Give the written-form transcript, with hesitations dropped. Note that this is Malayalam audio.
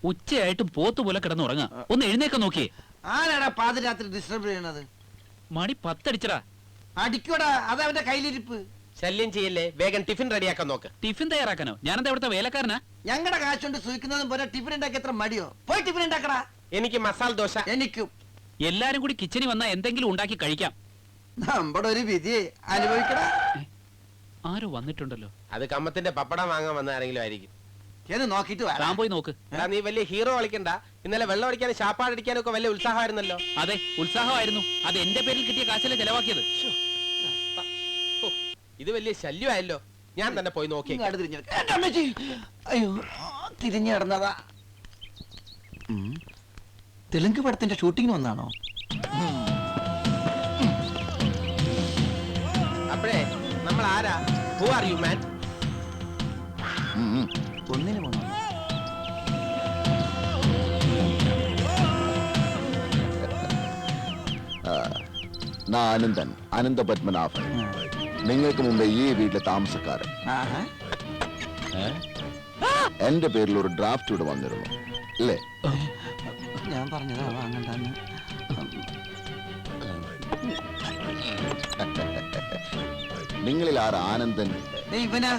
ഉച്ചയായിട്ടും പോത്തുപോലെ കിടന്നുറങ്ങാ. ഒന്ന് എഴുന്നേക്കാൻ നോക്കിയേ. ആരാടാ പാതിരാത്രി ഡിസ്റ്റർബ് ചെയ്യണത്? മണി 10 അടിച്ചടാ. അടിക്കോടാ, അതവന്റെ കയ്യിലിരിപ്പ്. ശല്യം ചെയ്യല്ലേ, വേഗം ടിഫിൻ റെഡിയാക്കാൻ നോക്ക്. ടിഫിൻ തയ്യാറാക്കാനോ? ഞാനെന്താ ഇവിടുത്തെ വേലക്കാരനാ? ഞങ്ങളുടെ കാശുകൊണ്ട് സൂഹിക്കുന്നതും പോലെ ടിഫിൻ ഉണ്ടാക്കി എത്ര മടിയോ? പോയി ടിഫിൻ ഉണ്ടാക്കടാ. എനിക്ക് മസാല ദോശ. എനിക്കും. എല്ലാരും കൂടി കിച്ചണിൽ വന്നാ എന്തെങ്കിലും ഉണ്ടാക്കി കഴിക്കാം. നമ്മുടെ ഒരു വിധി അനുഭവിക്കടാ. ആരോ വന്നിട്ടുണ്ടല്ലോ. അത് കമ്മത്തിന്റെ പപ്പടം വാങ്ങാൻ വന്ന ആരെങ്കിലും ആയിരിക്കും. എന്ന് നോക്കിട്ട് താൻ പോയി നോക്ക്. എടാ, നീ വലിയ ഹീറോ കളിക്കണ്ട. ഇന്നലെ വെള്ളം അടിക്കാനും ശാപ്പാടടിക്കാനും ഒക്കെ വലിയ ഉത്സാഹമായിരുന്നല്ലോ. അതെ, ഉത്സാഹമായിരുന്നു. അത് എന്റെ പേരിൽ കിട്ടിയ കാശല്ലേ ചെലവാക്കിയത്. ഹോ, ഇത് വലിയ ശല്യമായല്ലോ. ഞാൻ തന്നെ പോയി നോക്കി. അയ്യോ, തിരിഞ്ഞു കിടന്നതാ. തെലുങ്ക് പടത്തിന്റെ ഷൂട്ടിങ്ങിന് വന്നാണോ? അപ്പോഴേ നമ്മൾ ആരാ? Who are you man? ഒന്നിനു പോണോ? അനന്തൻ, അനന്ത പത്മനാഭൻ. നിങ്ങൾക്ക് മുമ്പേ ഈ വീട്ടിലെ താമസക്കാരൻ. എന്റെ പേരിൽ ഒരു ഡ്രാഫ്റ്റ് ഇവിടെ വന്നിരുന്നു അല്ലേ? ഞാൻ പറഞ്ഞതാ വാങ്ങണ്ടെന്ന്. നിങ്ങളിൽ ആർ ആനന്ദൻ? ഇവനാ